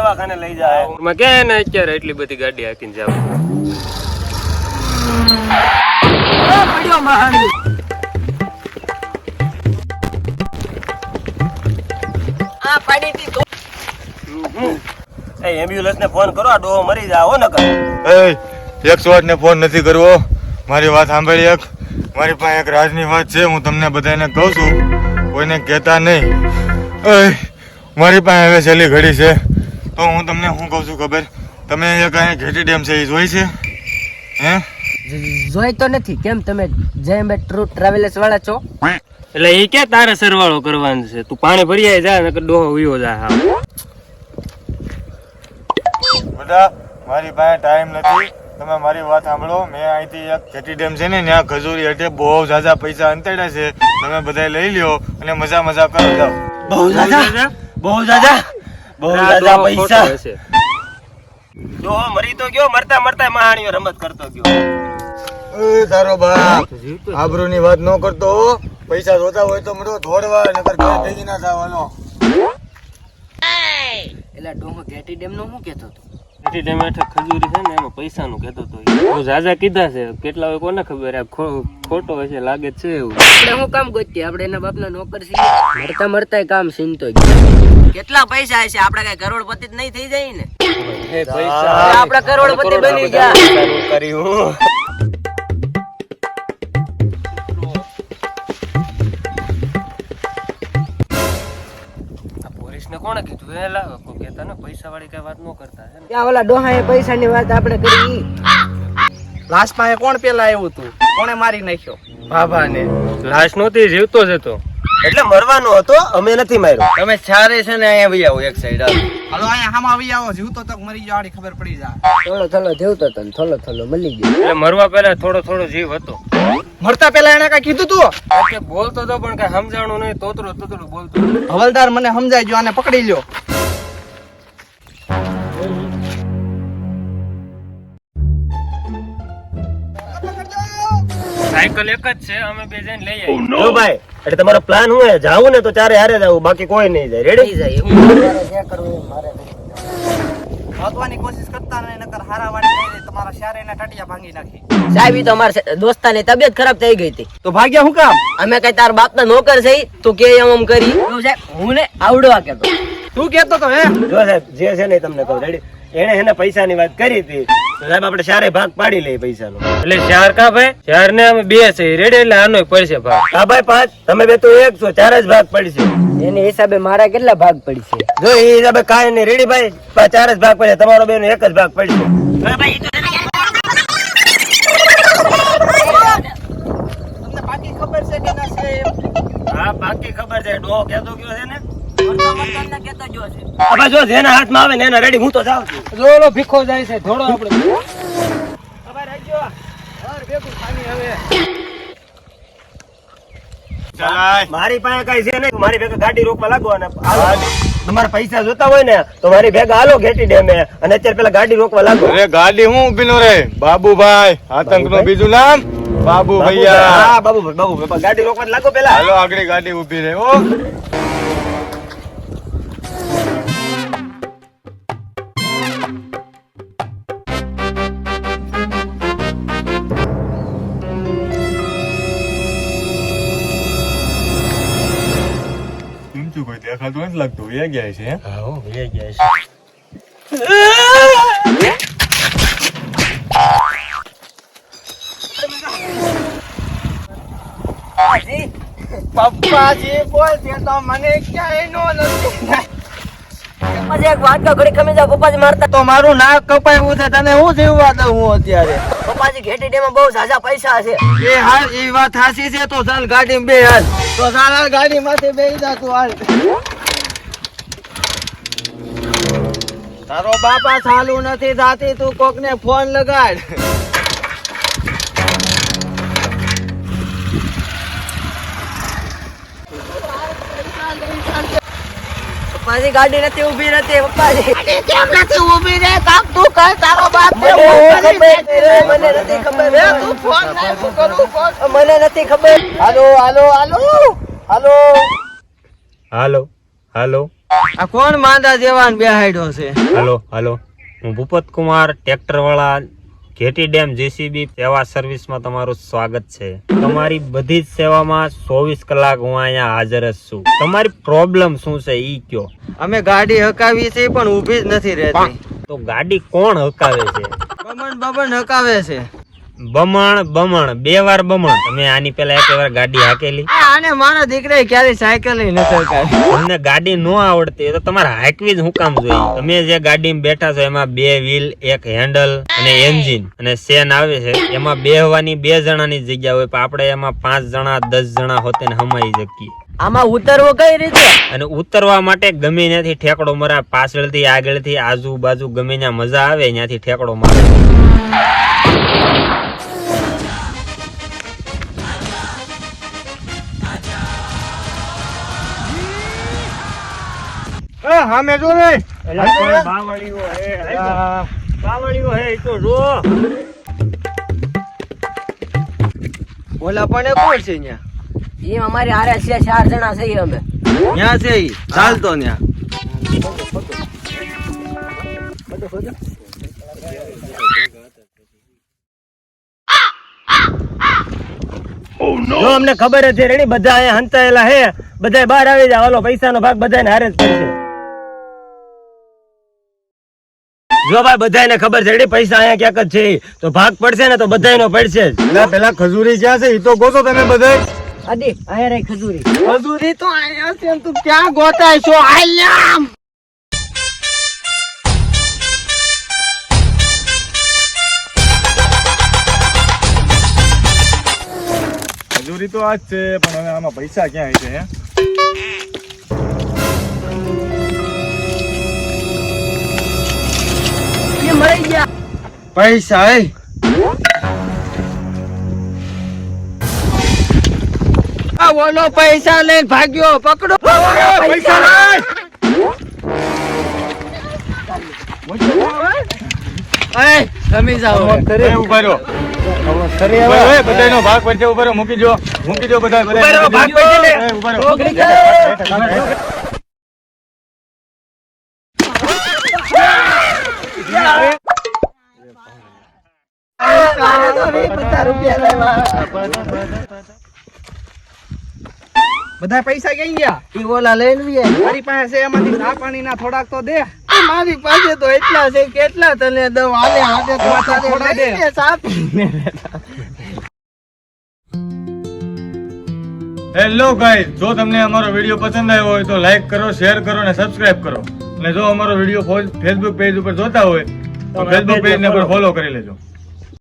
દવાખાને લઈ જાય. માં કે ને અત્યારે એટલી બધી ગાડી હાકીને જાવ. પડ્યો મહાણી. આ પાડી દી તો. એ એમ્બ્યુલન્સ ને ફોન કરો, આ ડોહો મરી જાય હો નકર. એ 108 ને ફોન નથી કરવો. મારી વાત સાંભળી એક. મારી પાસે એક રાજની વાત છે, હું તમને બધાને કહું છું, કોઈને કહેતા નહીં. મારી પાસે હવે છેલ્લી ઘડી છે, તો હું તમને શું કહું છું ખબર? તમે એક અહીંયા ઘેટી ડેમ છે એ જોઈ છે? હે જોઈ તો નથી. કેમ તમે જેમ ટ્રાવેલર્સ વાળા છો? એટલે એ કે તારે સરવાળો કરવાનો છે, તું પાણી ભરી આવી જા નકર ડોહો ઉયો જા. હા બધા મારી પાસે ટાઈમ નથી, તમે મારી વાત સાંભળો. મેં અહીંથી એક ઘેટી ડેમ છે ને ત્યાં ખજૂરી હટે બહુ ઝાઝા પૈસા અંતર્યા છે, તમે બધા લઈ લ્યો અને મજા મજા કરો. જાઓ. બહુ જાજા પૈસા. ડોહો મરી તો ગયો, મરતા મરતા મહાણીઓ રમત કરતો ગયો. તારો બાપ આબરૂની વાત ન કરતો. પૈસા જોતા હોય તો મળો દોડવા, નકર ઘરે ભેગી ના થવાનો. એટલે ડોહો ઘેટી ડેમ નો શું કેતો હતો? એટલી ડેમ હેઠળ ખજૂરી છે ને એમાં પૈસા નું કેતો તો. ઝાઝા કીધા છે, કેટલા હોય કોને ખબર. આ ખોટો હશે લાગે છે એવું. આપણે શું કામ ગોતીએ? આપણે એના બાપના નોકર છીએ. મરતા મરતા કામ સીનતો કેટલા પૈસા હશે? આપણે કઈ કરોડપતિ જ નહીં થઈ જાય ને. આપડા કરોડપતિ બની ગયા. કર્યું પોલીસને કોણે કીધું? એ લાવો કોઈ કહેતા ને પૈસા વાળી કઈ વાત ન કરતા છે ને. ત્યાં ઓલા ડોહાએ પૈસાની વાત આપણે કરી. લાસ્ટ માં કોણ પેલા આવ્યું હતું? કોણે મારી નાખ્યો? બાબાને લાશ નહોતી, જીવતો જ હતો. એટલે મરવાનો હતો, અમે નથી માર્યો. તમે ચારે છે ને અહીંયા આવી આવો એક સાઈડ. હાલો અહીંયા હામાં આવી આવો. જીવતો તક મરી ગયો આડી ખબર પડી જાય. થોડો થોડો જેવતો હતો ને થોડો થોડો મળી ગયો. એટલે મરવા પહેલા થોડો થોડો જીવ હતો. મરતા પેલા એને કઈ કીધું તું? કે બોલતો તો પણ કઈ સમજાણું નહીં, તોતરો તોતરો બોલતો. હવલદાર મને સમજાઈ ગયો, આને પકડી લ્યો. સાયકલ એક જ છે, અમે બે જઈને લઈ આવી. જો ભાઈ, એટલે તમારો પ્લાન શું હે? જાવું ને તો ચારે હારે જાવું, બાકી કોઈ નહીં જાય. રેડી? થઈ જાય. મારે જે કરવું એ મારે નહીં. ભાગવાની કોશિશ કરતા નહીં, નકર હારાવાડી લઈને તમારા શારેના ટાટિયા ભાંગી નાખી. સાહેબ ઈ તો અમારા દોસ્તાની તબિયત ખરાબ થઈ ગઈ હતી. તો ભાગ્યા હું કામ? અમે કઈ તાર બાપના નોકર છે તું કે એમ કરી. સાહેબ હું ને આવડવા કેતો. તું કેતો તો હે? જો સાહેબ, જે છે ને તમને કહું. રેડી? એને એને પૈસાની વાત કરી હતી, તો સાહેબ આપણે ચારે ભાગ પાડી લઈએ પૈસાનો. એટલે ચાર કા ભાઈ? ચાર ને અમે બે છે રેડી, એટલે આનો પડશે ભાગ. હા ભાઈ 5, તમે બે તો 1 છો, 4 જ ભાગ પડશે. એની હિસાબે મારા કેટલા ભાગ પડશે? જો એ હિસાબે કાંઈ નહીં. રેડી ભાઈ? 4 જ ભાગ પડશે, તમારો બેનો 1 જ ભાગ પડશે. તમને બાકી ખબર છે કે ના છે? હા બાકી ખબર છે, ડોહો કેતો ગયો છે ને. કેતો જો છે. હવે જો જેના હાથમાં આવે ને એના રેડી, હું તો જાઉં છું. જો ઓલો ભીખો જાય છે, થોડો આપણે મારી પાસે કઈ છે નહીં, મારી ભેગા ગાડી રોકવા લાગો અને તમારે પૈસા જોતા હોય ને તો મારી ભેગા હાલો ઘેટી ડેમે, અને અત્યારે પેલા ગાડી રોકવા લાગો. અરે ગાડી હું ઉભી નો રે. બાબુભાઈ, આતંક નું બીજું નામ બાબુ ભૈયા. હા બાબુ ગાડી રોકવા લાગો પેલા. હાલો આગળ ગાડી ઉભી રહે. ઓ કોઈ દેખાતું નથી લાગતું. એ ગયા છે. હા હો, એ ગયા છે. પપ્પાજી બોલ, તે તો મને ક્યાંય નો નથી. પછી એક વાત ઘડી ખમી જાવ. પપ્પાજી મારતા તો મારું નાક કપાયું છે, તને હું જીવવા દઉં હું અત્યારે? પપ્પાજી ઘેટી ડેમાં બહુ ઝાઝા પૈસા છે. એ હાલ એ વાત હાસી છે. તો ચાલ ગાડી બે હાલ. તો ચાલ ગાડી માંથી બેસી જા તું હાલ. તારો બાપા ચાલુ નથી જાતી, તું કોક ને ફોન લગાડ. પપ્પાજી ગાડી નથી ઉભી નથી. પપ્પાજી કેમ નથી ઊભી રે? કાક તું કર, તારો બાપ મને નથી ખબર. તું ફોન ના તું કરું ફોન. મને નથી ખબર. હાલો હાલો હાલો હાલો. હાલો હાલો આ કોણ માંદા જેવાન બેહાડ્યો છે? હાલો હાલો, હું ભૂપત કુમાર, ટ્રેક્ટર વાળા, ઘેટી ડેમ JCB સેવા સર્વિસમાં તમારું સ્વાગત છે. તમારી બધી જ સેવામાં 24 કલાક હું અહીંયા હાજર જ છું. તમારી પ્રોબ્લેમ શું છે ઈ કયો. અમે ગાડી હકાવી છે પણ ઊભી જ નથી રહેતી. તો ગાડી કોણ હકાવે છે? બમણ હકાવે છે. બમણ 2 વાર બમણ. તમે આની પેલા એક વાર ગાડી હાકેલી? આને મારા દીકરાએ ક્યારેય સાયકલ નથી હકાવી. તમને ગાડી ન આવડતી હોય તો તમારે હાંકવી જ હું કામ જોઈએ? તમે જે ગાડીમાં બેઠા છો એમાં 2 વ્હીલ, 1 હેન્ડલ અને એન્જિન અને સેન આવે છે. એમાં બેહવાની 2 જણાની જગ્યા હોય, પણ આપણે એમાં 5 જણા 10 જણા હોતે ને હમાઈ શકીએ. આમાં ઉતરવો કઈ રીતે? અને ઉતરવા માટે ગમે ત્યાંથી ઠેકડો મરા, પાછળથી આગળથી આજુબાજુ ગમે ત્યાં મજા આવે ત્યાંથી ઠેકડો મારે. સામે જો રે. બાવળીઓ હે ઈ તો જો. ઓલા પણ કોણ છે ન્યા? ઈ અમારી હારે છે, 4 જણા છે અમે. ન્યા છે ઈ ચાલતો ન્યા. જો અમને ખબર જ છે રેડી, બધા અહીંયા હંતાયેલા હે, બધા બહાર આવી જાવ. હાલો, પૈસાનો ભાગ બધાને હારે જ પડશે. જો ભાઈ બધાને ખબર છે રેડી, પૈસા અહીંયા ક્યાંક જ છે, તો ભાગ પડશે ને તો બધાયનો પડશે જ. પેલા ખજૂરી ક્યાં છે? ઈ તો ગોતો તમે બધાય. આદી અહીંયા રહી ખજૂરી. મજૂરી તો અહીંયા છે ને તું ક્યાં ગોતાય છો? આલ્યામ ખજૂરી તો આજ છે, પણ હવે આમાં પૈસા ક્યાં છે? હે એ મળી ગયા. પૈસા એ આ ઓલો પૈસા લઈને ભાગ્યો. પકડો પૈસા લઈ. એ તમે જાઓ. એ ઉભા રહ્યો. ઓય, બધાયનો ભાગ પડશે. ઉભા રહ્યો, મૂકી દો બધા. ઉભા રહો, ભાગ પડશે ને. એ, ઉભા રહ્યો. બધા પૈસા ક્યાં ગયા? ઈ ઓલા લઈને ગયા. મારી પાસે એમાંથી ચા પાણીના થોડાક તો દે. મારી પાસે તો એટલા છે, કેટલા તને દઉં? આલે હાથે તો થોડા દે. હેલો ગાઈસ, જો તમને અમારો વિડીયો પસંદ આવ્યો હોય તો લાઈક કરો, શેર કરો અને સબસ્ક્રાઇબ કરો. અને જો અમારો વિડીયો ફેસબુક પેજ ઉપર જોતા હોય તો ફેસબુક પેજ ને પણ ફોલો કરી લેજો.